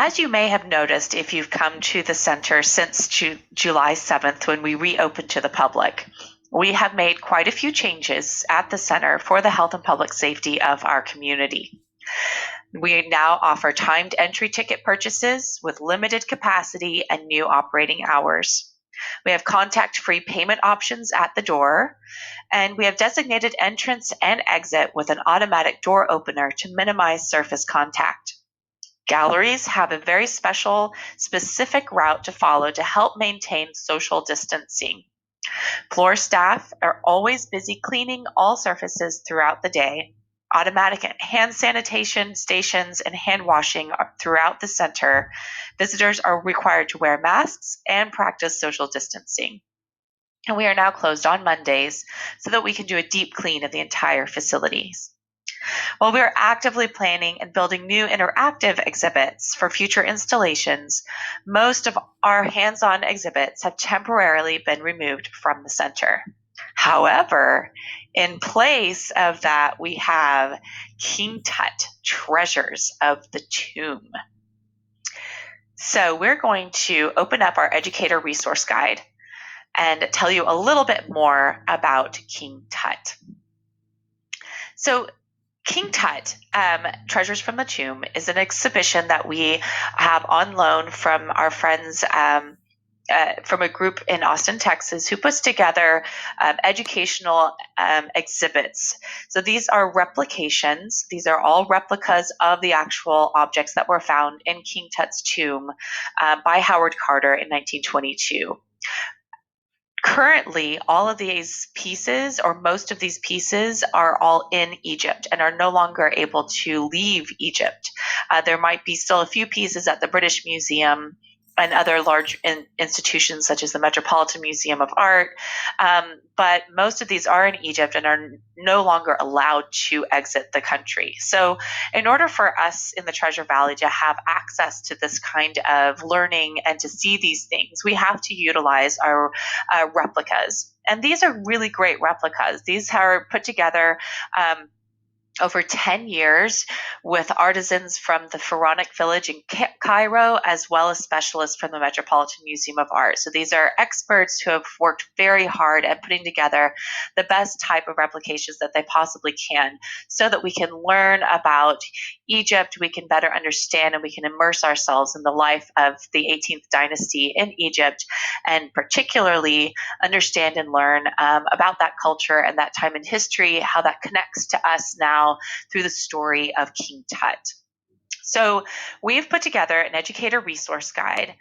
As you may have noticed if you've come to the center since July 7th when we reopened to the public, we have made quite a few changes at the center for the health and public safety of our community. We now offer timed entry ticket purchases with limited capacity and new operating hours. We have contact-free payment options at the door, and we have designated entrance and exit with an automatic door opener to minimize surface contact. Galleries have a very specific route to follow to help maintain social distancing. Floor staff are always busy cleaning all surfaces throughout the day. Automatic hand sanitation stations and hand washing throughout the center. Visitors are required to wear masks and practice social distancing. And we are now closed on Mondays so that we can do a deep clean of the entire facilities. While we are actively planning and building new interactive exhibits for future installations, most of our hands-on exhibits have temporarily been removed from the center. However, in place of that, we have King Tut, Treasures of the Tomb. So we're going to open up our educator resource guide and tell you a little bit more about King Tut. So King Tut, Treasures from the Tomb, is an exhibition that we have on loan from our friends from a group in Austin, Texas, who puts together educational exhibits. So these are replications. These are all replicas of the actual objects that were found in King Tut's tomb by Howard Carter in 1922. Currently, all of these pieces, or most of these pieces, are all in Egypt and are no longer able to leave Egypt. There might be still a few pieces at the British Museum and other large institutions such as the Metropolitan Museum of Art, but most of these are in Egypt and are no longer allowed to exit the country. So in order for us in the Treasure Valley to have access to this kind of learning and to see these things, we have to utilize our replicas. And these are really great replicas. These are put together over 10 years with artisans from the Pharaonic village in Cairo, as well as specialists from the Metropolitan Museum of Art. So these are experts who have worked very hard at putting together the best type of replications that they possibly can so that we can learn about Egypt, we can better understand and we can immerse ourselves in the life of the 18th dynasty in Egypt, and particularly understand and learn about that culture and that time in history, how that connects to us now through the story of King Tut. So we've put together an educator resource guide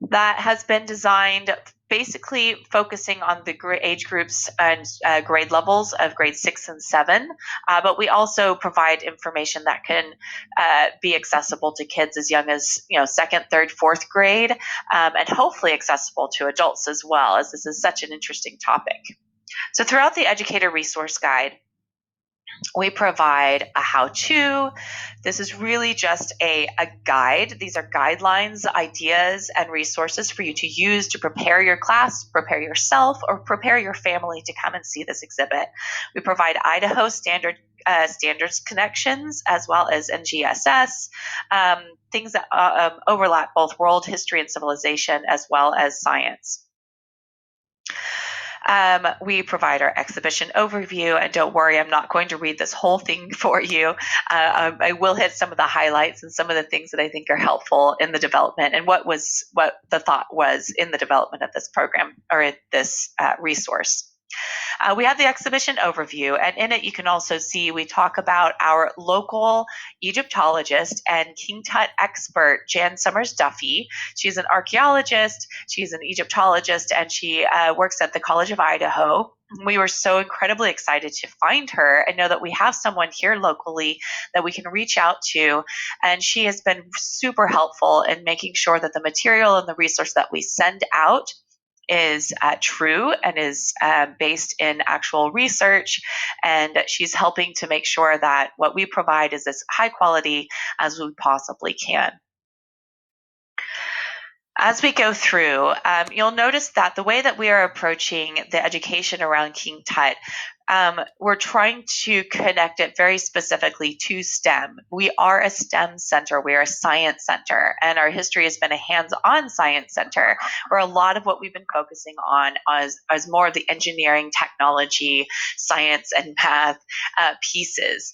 that has been designed basically focusing on the age groups and grade levels of grade 6 and 7, but we also provide information that can be accessible to kids as young as 2nd, 3rd, 4th grade, and hopefully accessible to adults as well, as this is such an interesting topic. So throughout the educator resource guide, we provide a how-to. This is really just a guide. These are guidelines, ideas, and resources for you to use to prepare your class, prepare yourself, or prepare your family to come and see this exhibit. We provide Idaho standards connections as well as NGSS, things that overlap both world history and civilization as well as science. We provide our exhibition overview, and don't worry, I'm not going to read this whole thing for you. I will hit some of the highlights and some of the things that I think are helpful in the development and what the thought was in the development of this program or in this resource. We have the exhibition overview, and in it you can also see we talk about our local Egyptologist and King Tut expert, Jan Summers Duffy. She's an archaeologist, she's an Egyptologist, and she works at the College of Idaho. We were so incredibly excited to find her and know that we have someone here locally that we can reach out to, and she has been super helpful in making sure that the material and the resource that we send out is true and is based in actual research, and she's helping to make sure that what we provide is as high quality as we possibly can. As we go through, you'll notice that the way that we are approaching the education around King Tut we're trying to connect it very specifically to STEM. We are a STEM center. We are a science center, and our history has been a hands-on science center, where a lot of what we've been focusing on is more of the engineering, technology, science, and math pieces.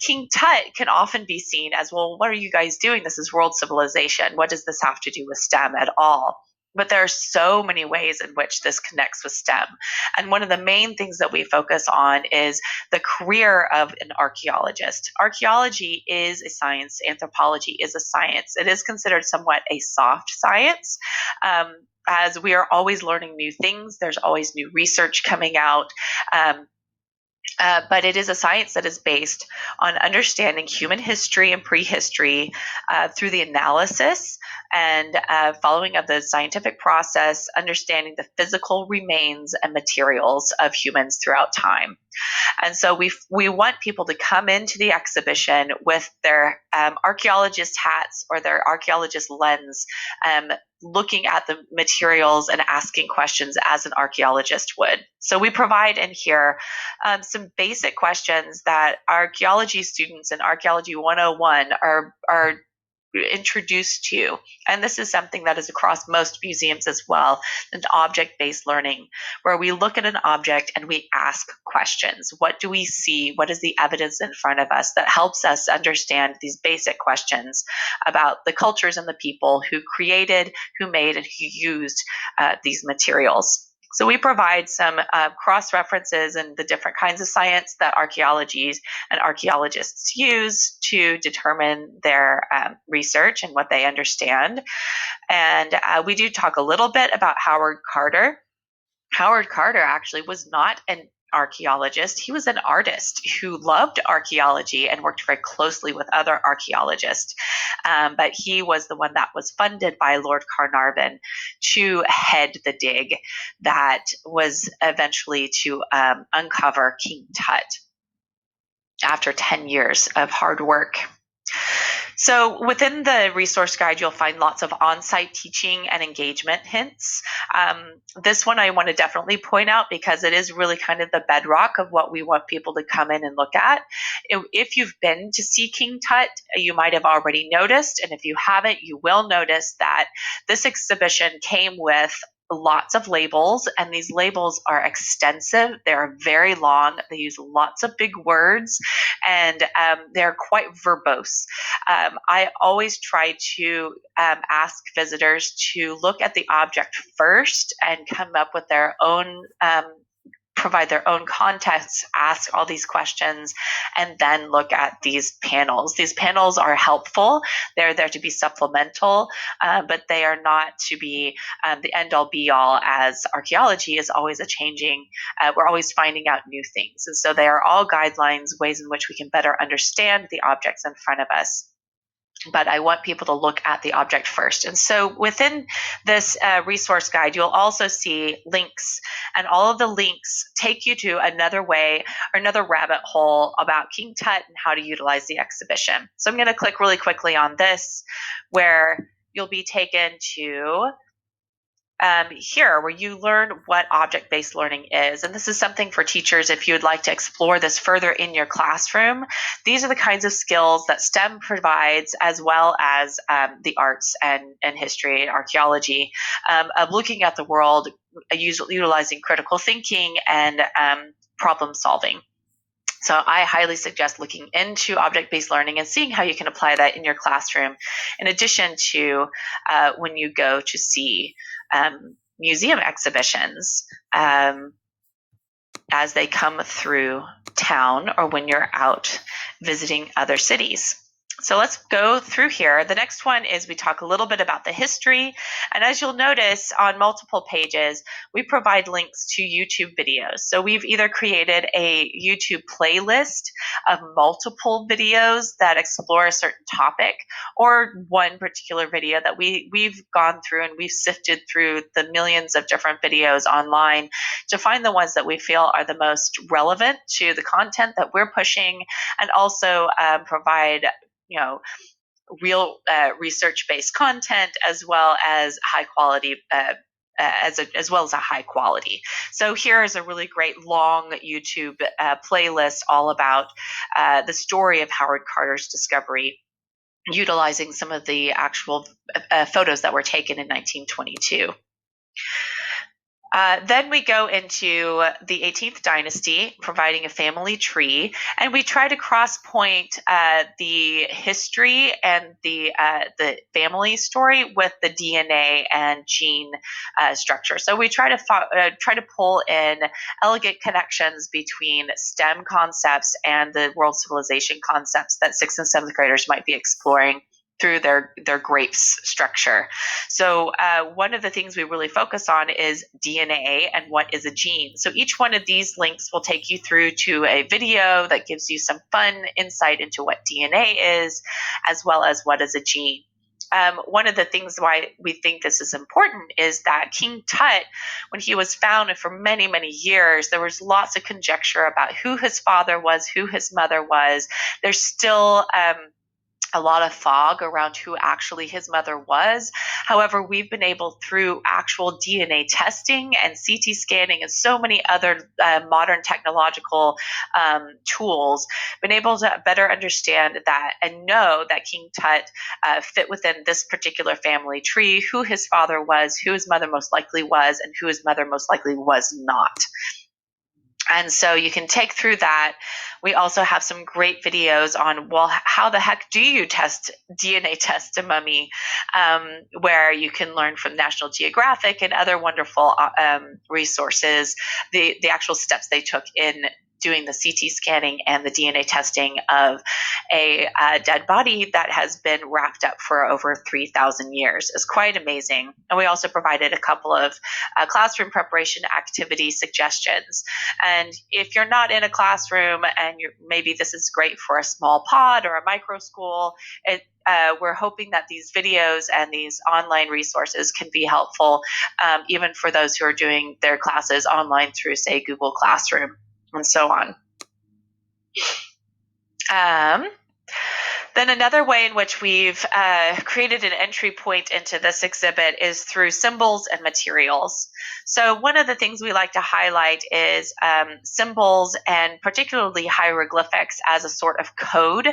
King Tut can often be seen as, well, what are you guys doing? This is world civilization. What does this have to do with STEM at all? But there are so many ways in which this connects with STEM. And one of the main things that we focus on is the career of an archaeologist. Archaeology is a science, anthropology is a science. It is considered somewhat a soft science. As we are always learning new things, there's always new research coming out. But it is a science that is based on understanding human history and prehistory through the analysis and following of the scientific process, understanding the physical remains and materials of humans throughout time. And so we want people to come into the exhibition with their archaeologist hats or their archaeologist lens, looking at the materials and asking questions as an archaeologist would. So we provide in here some basic questions that archaeology students in Archaeology 101 are introduced to. And this is something that is across most museums as well, an object-based learning, where we look at an object and we ask questions. What do we see? What is the evidence in front of us that helps us understand these basic questions about the cultures and the people who created, who made, and who used these materials? So we provide some cross-references and the different kinds of science that archaeologists and archaeologists use to determine their research and what they understand. And we do talk a little bit about Howard Carter. Howard Carter actually was not an archaeologist. He was an artist who loved archaeology and worked very closely with other archaeologists. But he was the one that was funded by Lord Carnarvon to head the dig that was eventually to uncover King Tut after 10 years of hard work. So within the resource guide, you'll find lots of on-site teaching and engagement hints. This one I want to definitely point out because it is really kind of the bedrock of what we want people to come in and look at. If you've been to see King Tut, you might have already noticed, and if you haven't, you will notice that this exhibition came with lots of labels, and these labels are extensive. They're very long. They use lots of big words, and they're quite verbose. I always try to ask visitors to look at the object first and come up with their own provide their own context, ask all these questions, and then look at these panels. These panels are helpful. They're there to be supplemental, but they are not to be the end-all be-all, as archaeology is always a changing. We're always finding out new things. And so they are all guidelines, ways in which we can better understand the objects in front of us. But I want people to look at the object first. And so within this resource guide, you'll also see links, and all of the links take you to another way or another rabbit hole about King Tut and how to utilize the exhibition. So I'm going to click really quickly on this, where you'll be taken to here, where you learn what object-based learning is. And this is something for teachers if you would like to explore this further in your classroom. These are the kinds of skills that STEM provides, as well as the arts and history and archaeology, of looking at the world, utilizing critical thinking and problem solving. So I highly suggest looking into object-based learning and seeing how you can apply that in your classroom, in addition to when you go to see museum exhibitions as they come through town, or when you're out visiting other cities. So let's go through here. The next one is we talk a little bit about the history. And as you'll notice on multiple pages, we provide links to YouTube videos. So we've either created a YouTube playlist of multiple videos that explore a certain topic, or one particular video that we've gone through and we've sifted through the millions of different videos online to find the ones that we feel are the most relevant to the content that we're pushing, and also provide real research-based content, as well as high quality as well as a high quality. So here is a really great long YouTube playlist all about the story of Howard Carter's discovery, utilizing some of the actual photos that were taken in 1922. Then we go into the 18th dynasty, providing a family tree, and we try to cross-point the history and the family story with the DNA and gene structure. So we try to pull in elegant connections between STEM concepts and the world civilization concepts that 6th and 7th graders might be exploring through their grapes structure. So one of the things we really focus on is DNA and what is a gene. So each one of these links will take you through to a video that gives you some fun insight into what DNA is, as well as what is a gene. One of the things why we think this is important is that King Tut, when he was found, and for many, many years, there was lots of conjecture about who his father was, who his mother was. There's still a lot of fog around who actually his mother was. However, we've been able, through actual DNA testing and CT scanning and so many other modern technological tools, been able to better understand that and know that King Tut fit within this particular family tree, who his father was, who his mother most likely was, and who his mother most likely was not. And so you can take through that. We also have some great videos on, well, how the heck do you DNA test a mummy, where you can learn from National Geographic and other wonderful resources, the actual steps they took in doing the CT scanning and the DNA testing of a dead body that has been wrapped up for over 3,000 years is quite amazing. And we also provided a couple of classroom preparation activity suggestions. And if you're not in a classroom and maybe this is great for a small pod or a micro school, we're hoping that these videos and these online resources can be helpful, even for those who are doing their classes online through, say, Google Classroom and so on. Then another way in which we've created an entry point into this exhibit is through symbols and materials. So one of the things we like to highlight is symbols, and particularly hieroglyphics, as a sort of code.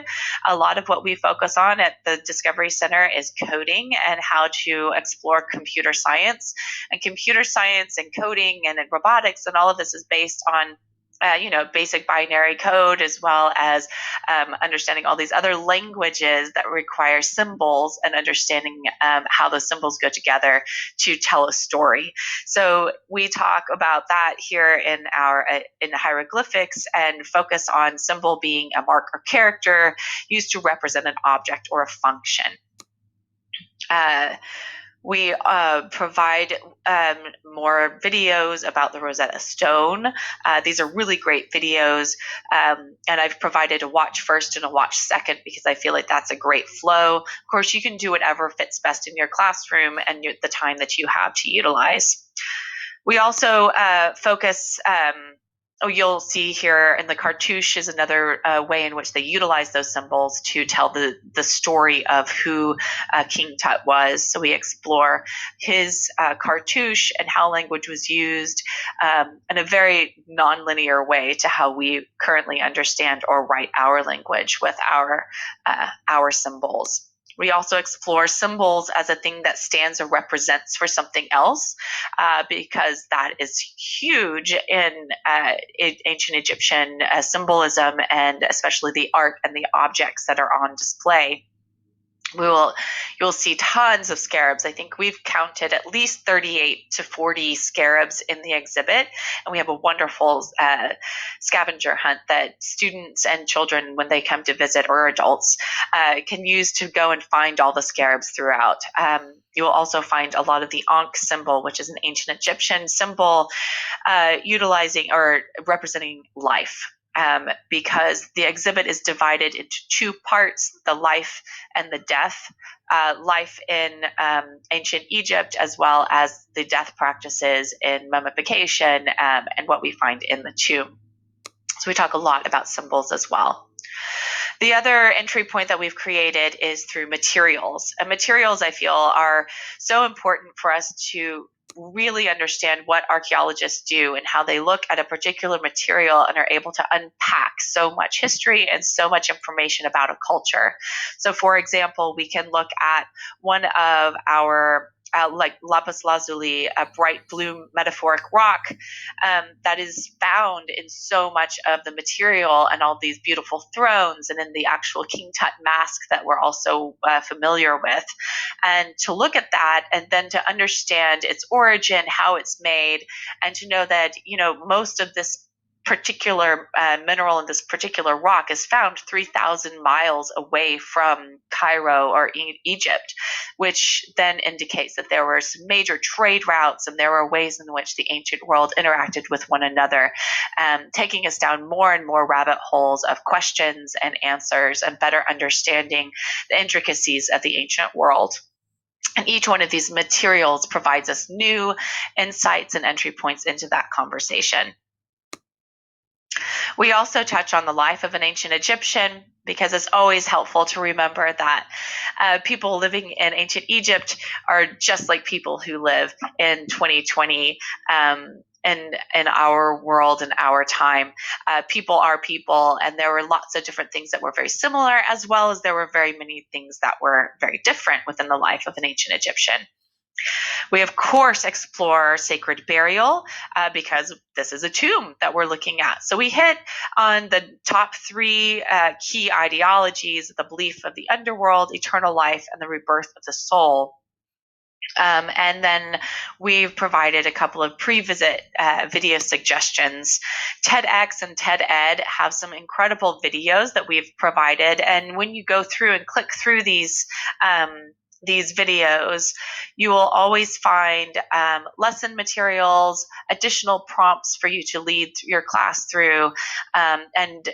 A lot of what we focus on at the Discovery Center is coding and how to explore computer science. And computer science and coding and robotics and all of this is based on basic binary code, as well as understanding all these other languages that require symbols and understanding how those symbols go together to tell a story. So we talk about that here in hieroglyphics, and focus on symbol being a mark or character used to represent an object or a function. We provide more videos about the Rosetta Stone. These are really great videos, and I've provided a watch first and a watch second because I feel like that's a great flow. Of course, you can do whatever fits best in your classroom and the time that you have to utilize. We also focus you'll see here in the cartouche is another way in which they utilize those symbols to tell the story of who King Tut was. So we explore his cartouche and how language was used in a very nonlinear way to how we currently understand or write our language with our symbols. We also explore symbols as a thing that stands or represents for something else, because that is huge in ancient Egyptian symbolism, and especially the art and the objects that are on display. You'll see tons of scarabs. I think we've counted at least 38 to 40 scarabs in the exhibit, and we have a wonderful scavenger hunt that students and children, when they come to visit, or adults, can use to go and find all the scarabs throughout. You will also find a lot of the Ankh symbol, which is an ancient Egyptian symbol utilizing or representing life. Because the exhibit is divided into two parts, the life and the death. Life in ancient Egypt, as well as the death practices in mummification and what we find in the tomb. So we talk a lot about symbols as well. The other entry point that we've created is through materials. And materials, I feel, are so important for us to really understand what archaeologists do and how they look at a particular material and are able to unpack so much history and so much information about a culture. So, for example, we can look at one of our like lapis lazuli, a bright blue metaphoric rock that is found in so much of the material and all these beautiful thrones and in the actual King Tut mask that we're also familiar with. And to look at that and then to understand its origin, how it's made, and to know that, most of this particular mineral in this particular rock is found 3,000 miles away from Cairo or Egypt, which then indicates that there were some major trade routes and there were ways in which the ancient world interacted with one another, taking us down more and more rabbit holes of questions and answers and better understanding the intricacies of the ancient world. And each one of these materials provides us new insights and entry points into that conversation. We also touch on the life of an ancient Egyptian because it's always helpful to remember that people living in ancient Egypt are just like people who live in 2020 in our world and our time. People are people, and there were lots of different things that were very similar, as well as there were very many things that were very different within the life of an ancient Egyptian. We, of course, explore sacred burial because this is a tomb that we're looking at. So we hit on the top three key ideologies: the belief of the underworld, eternal life, and the rebirth of the soul. And then we've provided a couple of pre-visit video suggestions. TEDx and TED-Ed have some incredible videos that we've provided. And when you go through and click through these videos, you will always find lesson materials, additional prompts for you to lead your class through, and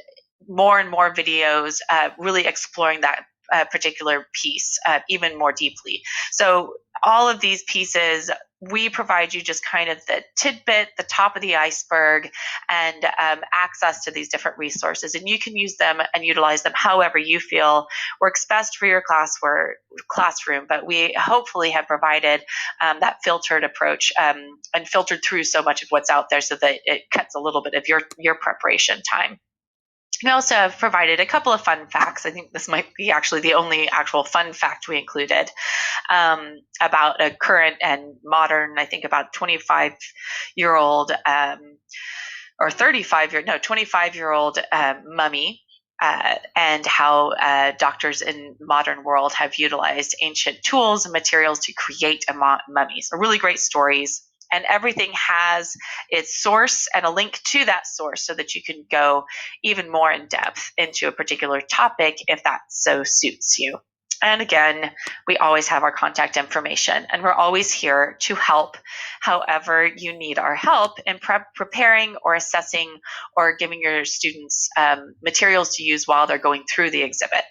more videos really exploring that particular piece even more deeply. So all of these pieces, we provide you just kind of the tidbit, the top of the iceberg, and access to these different resources. And you can use them and utilize them however you feel works best for your classroom. But we hopefully have provided that filtered approach and filtered through so much of what's out there so that it cuts a little bit of your preparation time. We also have provided a couple of fun facts. I think this might be actually the only actual fun fact we included about a current and modern, I think about 25-year-old or 25-year-old mummy. And how doctors in modern world have utilized ancient tools and materials to create a mummy. So really great stories. And everything has its source and a link to that source so that you can go even more in depth into a particular topic if that so suits you. And again, we always have our contact information, and we're always here to help however you need our help in preparing or assessing or giving your students materials to use while they're going through the exhibit.